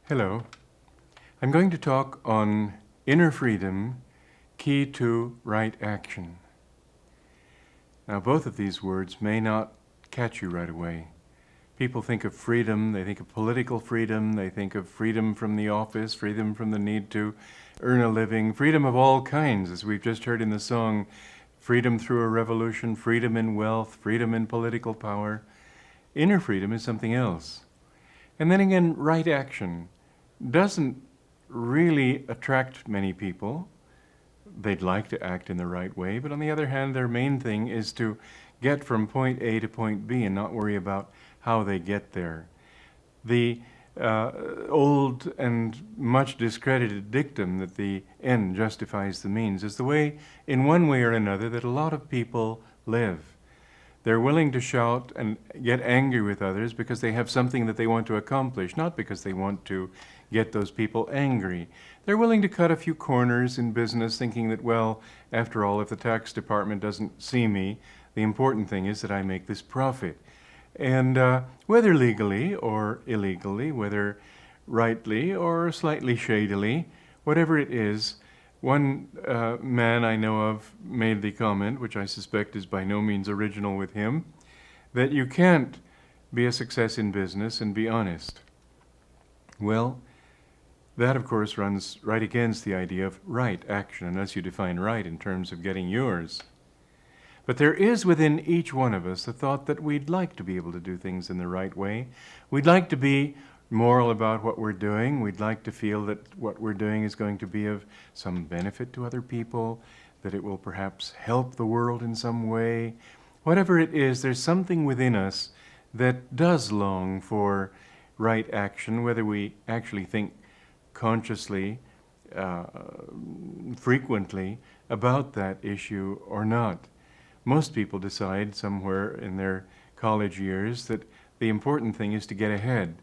Hello. I'm going to talk on inner freedom, key to right action. Now, both of these words may not catch you right away. People think of freedom, they think of political freedom, they think of freedom from the office, freedom from the need to earn a living, freedom of all kinds, as we've just heard in the song, freedom through a revolution, freedom in wealth, freedom in political power. Inner freedom is something else. And then again, right action doesn't really attract many people. They'd like to act in the right way, but on the other hand, their main thing is to get from point A to point B and not worry about how they get there. The old and much discredited dictum that the end justifies the means is the way, in one way or another, that a lot of people live. They're willing to shout and get angry with others because they have something that they want to accomplish, not because they want to get those people angry. They're willing to cut a few corners in business, thinking that, well, after all, if the tax department doesn't see me, the important thing is that I make this profit. And whether legally or illegally, whether rightly or slightly shadily, whatever it is, one man I know of made the comment, which I suspect is by no means original with him, that you can't be a success in business and be honest. Well, that of course runs right against the idea of right action, unless you define right in terms of getting yours. But there is within each one of us the thought that we'd like to be able to do things in the right way. We'd like to be moral about what we're doing. We'd like to feel that what we're doing is going to be of some benefit to other people, that it will perhaps help the world in some way. Whatever it is, there's something within us that does long for right action, whether we actually think consciously, frequently about that issue or not. Most people decide somewhere in their college years that the important thing is to get ahead,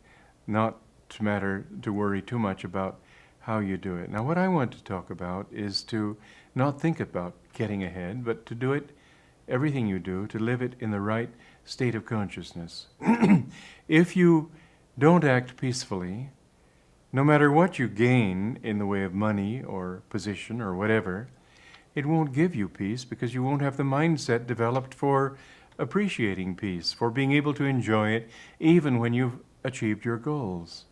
not to worry too much about how you do it. Now, what I want to talk about is to not think about getting ahead, but to do it, everything you do, to live it in the right state of consciousness. If you don't act peacefully, no matter what you gain in the way of money or position or whatever, it won't give you peace because you won't have the mindset developed for appreciating peace, for being able to enjoy it even when you've achieved your goals.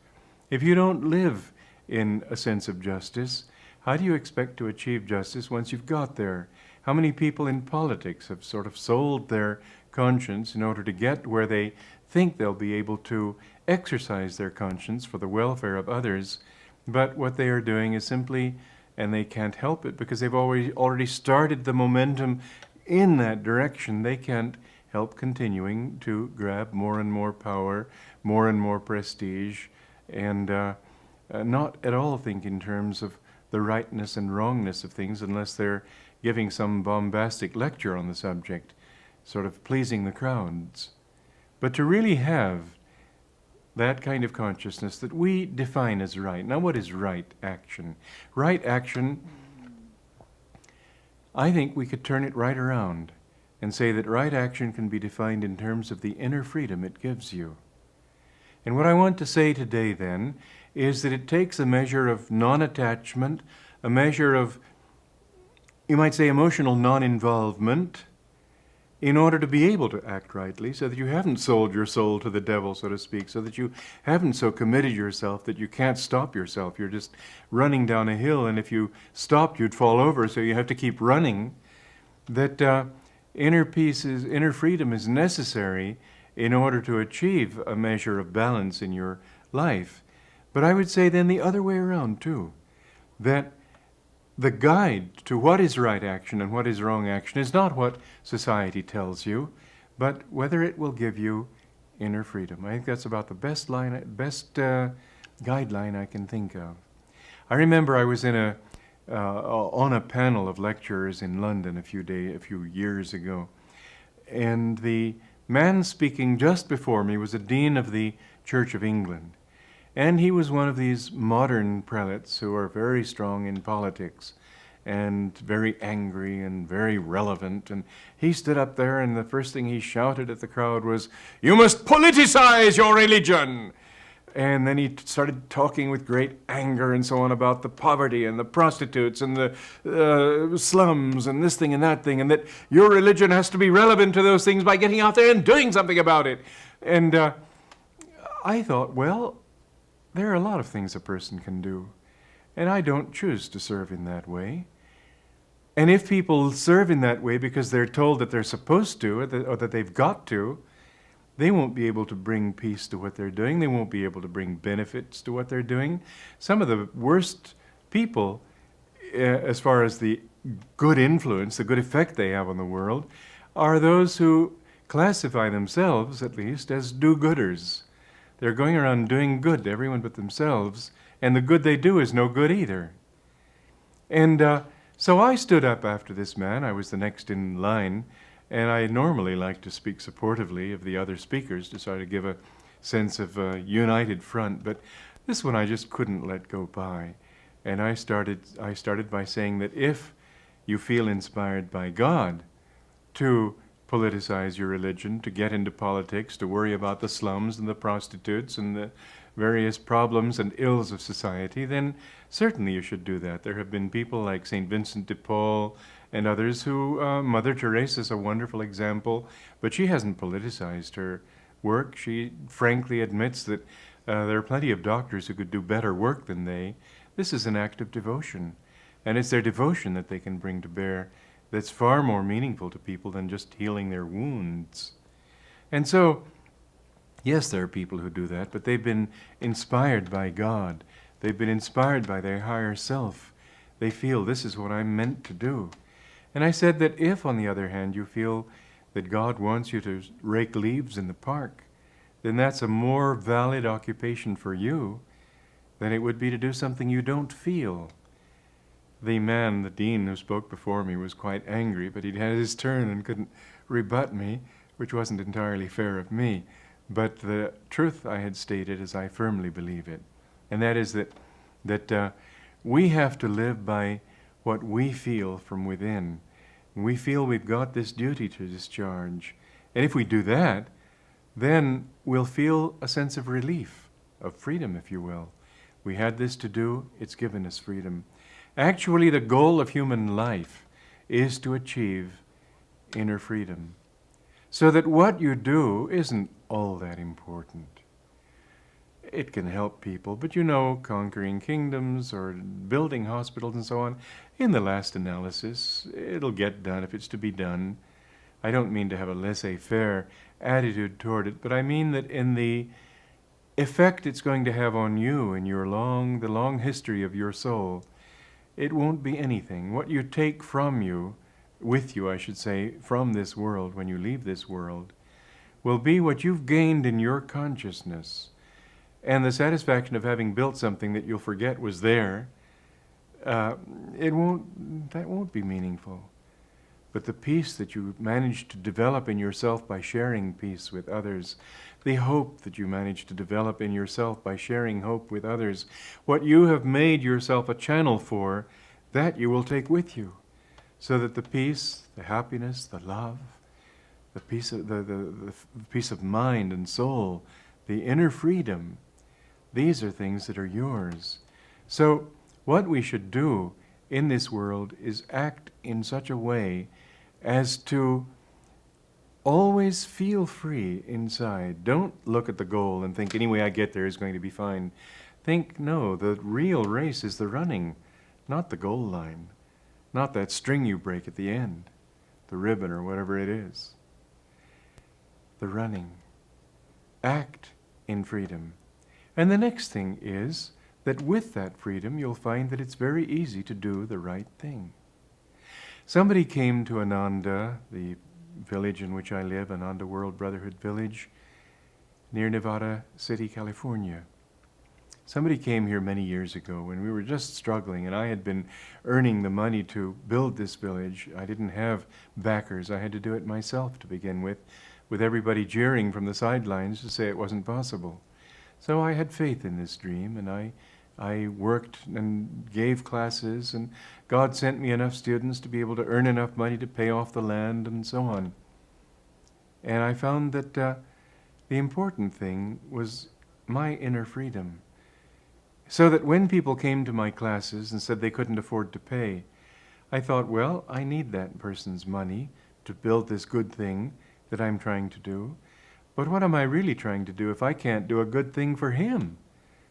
If you don't live in a sense of justice, how do you expect to achieve justice once you've got there? How many people in politics have sort of sold their conscience in order to get where they think they'll be able to exercise their conscience for the welfare of others, but what they are doing is simply, and they can't help it because they've already started the momentum in that direction, they can't help continuing to grab more and more power, more and more prestige, and not at all think in terms of the rightness and wrongness of things unless they're giving some bombastic lecture on the subject, sort of pleasing the crowds. But to really have that kind of consciousness that we define as right. Now, what is right action? Right action, I think we could turn it right around and say that right action can be defined in terms of the inner freedom it gives you. And what I want to say today then is that it takes a measure of non-attachment, a measure of, you might say, emotional non-involvement, in order to be able to act rightly, so that you haven't sold your soul to the devil, so to speak, so that you haven't so committed yourself that you can't stop yourself. You're just running down a hill, and if you stopped, you'd fall over, so you have to keep running. That inner peace, inner freedom is necessary in order to achieve a measure of balance in your life. But I would say then the other way around too, that the guide to what is right action and what is wrong action is not what society tells you, but whether it will give you inner freedom. I think that's about the best guideline I can think of. I remember I was on a panel of lecturers in London a few years ago, and the man speaking just before me was a dean of the Church of England. And he was one of these modern prelates who are very strong in politics and very angry and very relevant. And he stood up there, and the first thing he shouted at the crowd was, "You must politicize your religion!" And then he started talking with great anger and so on about the poverty and the prostitutes and the slums and this thing and that thing, and that your religion has to be relevant to those things by getting out there and doing something about it. And I thought, well, there are a lot of things a person can do, and I don't choose to serve in that way. And if people serve in that way because they're told that they're supposed to, or that they've got to, they won't be able to bring peace to what they're doing. They won't be able to bring benefits to what they're doing. Some of the worst people, as far as the good influence, the good effect they have on the world, are those who classify themselves, at least, as do-gooders. They're going around doing good to everyone but themselves, and the good they do is no good either. And so I stood up after this man. I was the next in line, and I normally like to speak supportively of the other speakers to sort of give a sense of a united front, but this one I just couldn't let go by. And I started by saying that if you feel inspired by God to politicize your religion, to get into politics, to worry about the slums and the prostitutes and the various problems and ills of society, then certainly you should do that. There have been people like St. Vincent de Paul and others who, Mother Teresa is a wonderful example, but she hasn't politicized her work. She frankly admits that there are plenty of doctors who could do better work than they. This is an act of devotion, and it's their devotion that they can bring to bear that's far more meaningful to people than just healing their wounds. And so, yes, there are people who do that, but they've been inspired by God. They've been inspired by their higher self. They feel, this is what I'm meant to do. And I said that if, on the other hand, you feel that God wants you to rake leaves in the park, then that's a more valid occupation for you than it would be to do something you don't feel. The man, the dean who spoke before me, was quite angry, but he'd had his turn and couldn't rebut me, which wasn't entirely fair of me. But the truth I had stated as I firmly believe it, and that is that we have to live by what we feel from within. We feel we've got this duty to discharge. And if we do that, then we'll feel a sense of relief, of freedom, if you will. We had this to do, it's given us freedom. Actually, the goal of human life is to achieve inner freedom, so that what you do isn't all that important. It can help people, but you know, conquering kingdoms or building hospitals and so on, in the last analysis, it'll get done if it's to be done. I don't mean to have a laissez-faire attitude toward it, but I mean that in the effect it's going to have on you in your the long history of your soul, it won't be anything. What you take from you, with you I should say, from this world when you leave this world, will be what you've gained in your consciousness. And the satisfaction of having built something that you'll forget was there, that won't be meaningful. But the peace that you managed to develop in yourself by sharing peace with others, the hope that you managed to develop in yourself by sharing hope with others, what you have made yourself a channel for, that you will take with you, so that the peace, the happiness, the love, the peace of the peace of mind and soul, the inner freedom, these are things that are yours. So what we should do in this world is act in such a way as to always feel free inside. Don't look at the goal and think, any way I get there is going to be fine. Think, no, the real race is the running, not the goal line, not that string you break at the end, the ribbon or whatever it is. The running. Act in freedom. And the next thing is that with that freedom, you'll find that it's very easy to do the right thing. Somebody came to Ananda, the village in which I live, Ananda World Brotherhood Village, near Nevada City, California. Somebody came here many years ago when we were just struggling, and I had been earning the money to build this village. I didn't have backers. I had to do it myself to begin with everybody jeering from the sidelines to say it wasn't possible. So I had faith in this dream, and I worked and gave classes, and God sent me enough students to be able to earn enough money to pay off the land and so on. And I found that the important thing was my inner freedom. So that when people came to my classes and said they couldn't afford to pay, I thought, well, I need that person's money to build this good thing that I'm trying to do. But what am I really trying to do if I can't do a good thing for him?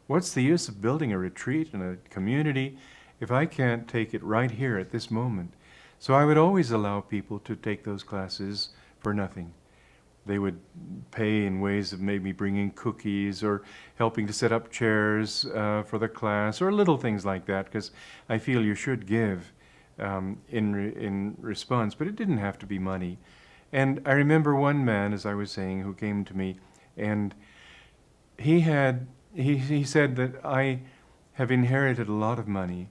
What's the use of building a retreat and a community if I can't take it right here at this moment? So I would always allow people to take those classes for nothing. They would pay in ways of maybe bringing cookies or helping to set up chairs for the class or little things like that, because I feel you should give in response, but it didn't have to be money. And I remember one man, as I was saying, who came to me, and he said that I have inherited a lot of money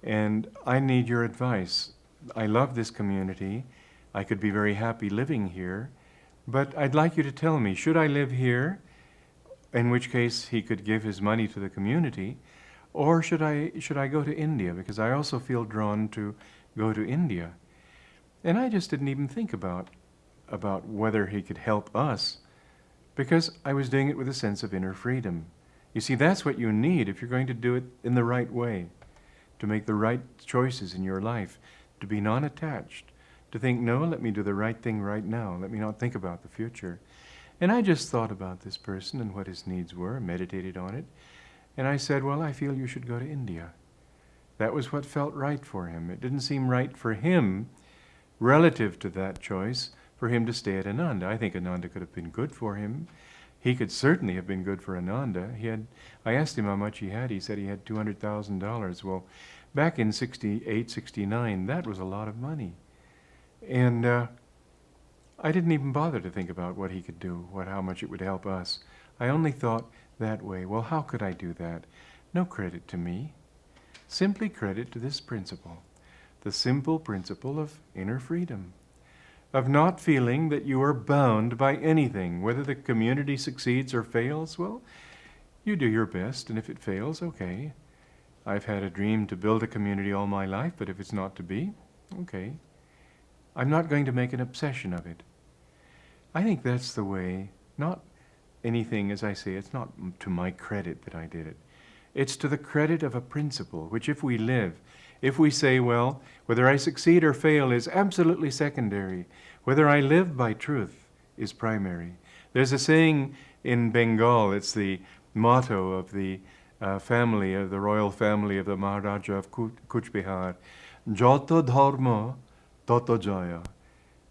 and I need your advice. I love this community. I could be very happy living here, but I'd like you to tell me, should I live here, in which case he could give his money to the community, or should I go to India, because I also feel drawn to go to India. And I just didn't even think about whether he could help us, because I was doing it with a sense of inner freedom. You see, that's what you need if you're going to do it in the right way, to make the right choices in your life, to be non-attached, to think, no, let me do the right thing right now. Let me not think about the future. And I just thought about this person and what his needs were, meditated on it. And I said, well, I feel you should go to India. That was what felt right for him. It didn't seem right for him, relative to that choice, for him to stay at Ananda. I think Ananda could have been good for him. He could certainly have been good for Ananda. I asked him how much he had. He said he had $200,000. Well, back in 68, 69, that was a lot of money. And I didn't even bother to think about what he could do, how much it would help us. I only thought that way. Well, how could I do that? No credit to me. Simply credit to this principle, the simple principle of inner freedom, of not feeling that you are bound by anything. Whether the community succeeds or fails, well, you do your best, and if it fails, okay. I've had a dream to build a community all my life, but if it's not to be, okay. I'm not going to make an obsession of it. I think that's the way, not anything, as I say, it's not to my credit that I did it. It's to the credit of a principle, which if we live, if we say, well, whether I succeed or fail is absolutely secondary, whether I live by truth is primary. There's a saying in Bengal, it's the motto of the family, of the royal family of the Maharaja of Kuch Bihar, Joto dharma, toto jaya.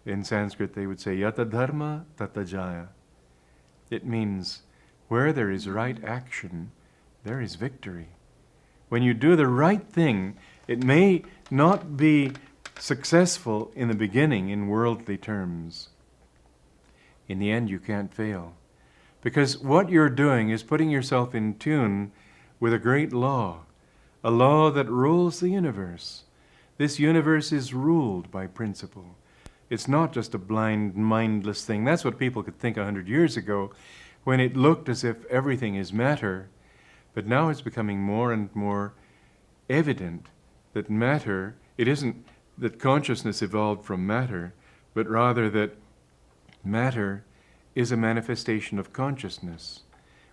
In Sanskrit they would say, Yata dharma, tata jaya. It means, where there is right action, there is victory. When you do the right thing, it may not be successful in the beginning in worldly terms. In the end, you can't fail. Because what you're doing is putting yourself in tune with a great law, a law that rules the universe. This universe is ruled by principle. It's not just a blind, mindless thing. That's what people could think 100 years ago, when it looked as if everything is matter. But now it's becoming more and more evident that matter, it isn't that consciousness evolved from matter, but rather that matter is a manifestation of consciousness.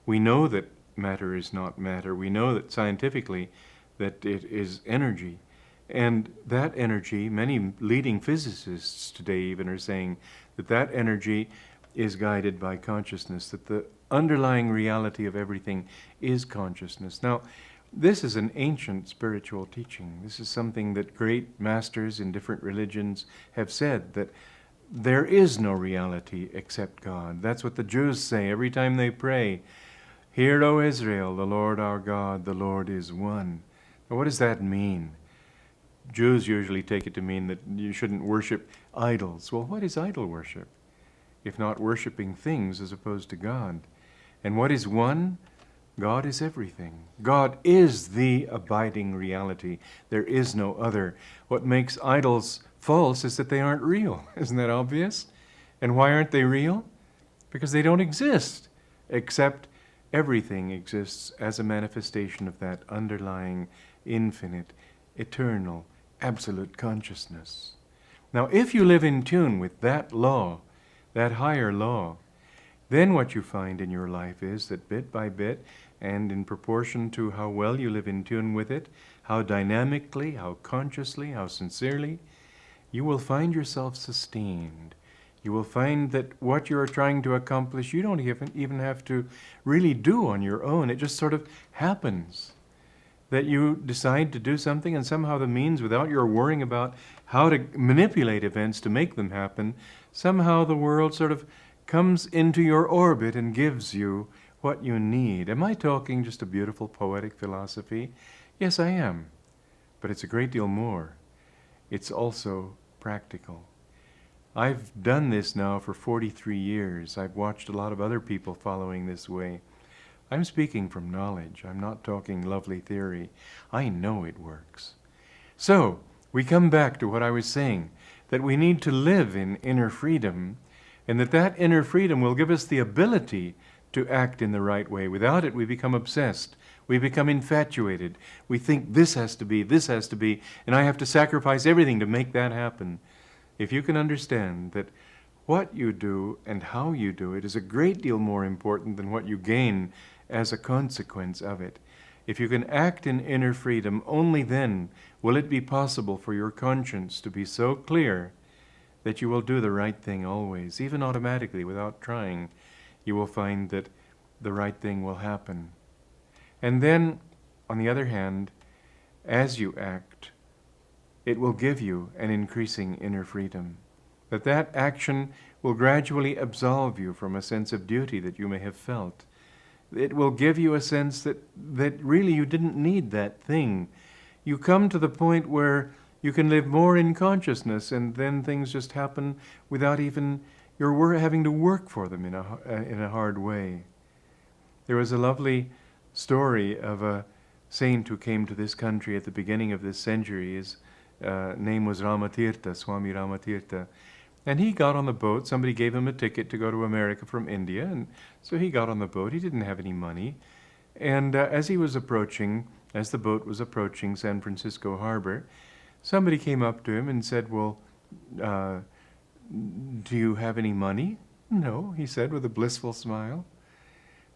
We know that matter is not matter. We know that scientifically that it is energy. And that energy, many leading physicists today even are saying that that energy is guided by consciousness, that the underlying reality of everything is consciousness. Now, this is an ancient spiritual teaching. This is something that great masters in different religions have said, that there is no reality except God. That's what the Jews say every time they pray. Hear, O Israel, the Lord our God, the Lord is one. Now, what does that mean? Jews usually take it to mean that you shouldn't worship idols. Well, what is idol worship, if not worshiping things as opposed to God? And what is one? God is everything. God is the abiding reality. There is no other. What makes idols false is that they aren't real. Isn't that obvious? And why aren't they real? Because they don't exist, except everything exists as a manifestation of that underlying, infinite, eternal, absolute consciousness. Now, if you live in tune with that law, that higher law, then what you find in your life is that bit by bit, and in proportion to how well you live in tune with it, how dynamically, how consciously, how sincerely, you will find yourself sustained. You will find that what you're trying to accomplish, you don't even have to really do on your own. It just sort of happens. That you decide to do something, and somehow the means, without your worrying about how to manipulate events to make them happen, somehow the world sort of comes into your orbit and gives you what you need. Am I talking just a beautiful poetic philosophy? Yes, I am. But it's a great deal more. It's also practical. I've done this now for 43 years. I've watched a lot of other people following this way. I'm speaking from knowledge. I'm not talking lovely theory. I know it works. So, we come back to what I was saying, that we need to live in inner freedom, and that inner freedom will give us the ability to act in the right way. Without it, we become obsessed. We become infatuated. We think this has to be, and I have to sacrifice everything to make that happen. If you can understand that what you do and how you do it is a great deal more important than what you gain as a consequence of it. If you can act in inner freedom, only then will it be possible for your conscience to be so clear that you will do the right thing always, even automatically, without trying. You will find that the right thing will happen. And then, on the other hand, as you act, it will give you an increasing inner freedom. That action will gradually absolve you from a sense of duty that you may have felt. It will give you a sense that really you didn't need that thing. You come to the point where you can live more in consciousness, and then things just happen without even your having to work for them in a hard way. There was a lovely story of a saint who came to this country at the beginning of this century. His name was Ramatirtha, Swami Ramatirtha. And he got on the boat. Somebody gave him a ticket to go to America from India, and so he got on the boat. He didn't have any money. And as the boat was approaching San Francisco Harbor, somebody came up to him and said, "Well, do you have any money?" "No," he said with a blissful smile.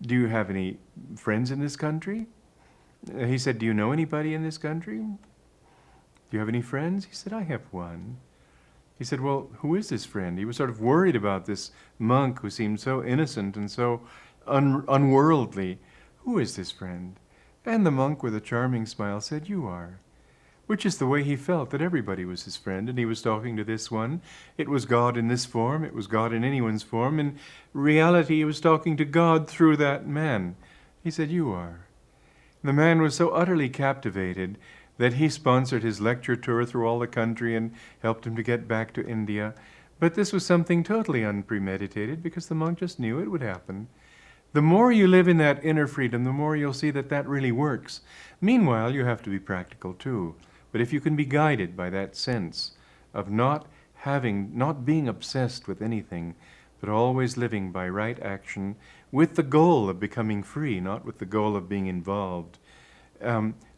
"Do you have any friends in this country?" He said, "Do you know anybody in this country?" "Do you have any friends?" He said, "I have one." He said, "Well, who is this friend?" He was sort of worried about this monk who seemed so innocent and so unworldly. "Who is this friend?" And the monk, with a charming smile, said, "You are." Which is the way he felt, that everybody was his friend, and he was talking to this one. It was God in this form, it was God in anyone's form. In reality, he was talking to God through that man. He said, "You are." The man was so utterly captivated that he sponsored his lecture tour through all the country and helped him to get back to India. But this was something totally unpremeditated, because the monk just knew it would happen. The more you live in that inner freedom, the more you'll see that really works. Meanwhile, you have to be practical too. But if you can be guided by that sense of not being obsessed with anything, but always living by right action with the goal of becoming free, not with the goal of being involved,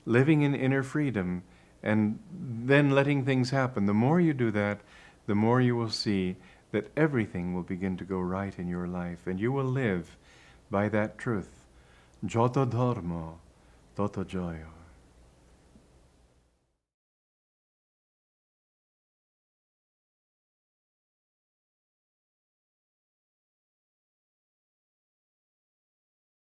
living in inner freedom, and then letting things happen. The more you do that, the more you will see that everything will begin to go right in your life, and you will live by that truth. Joto dharma, toto joyo.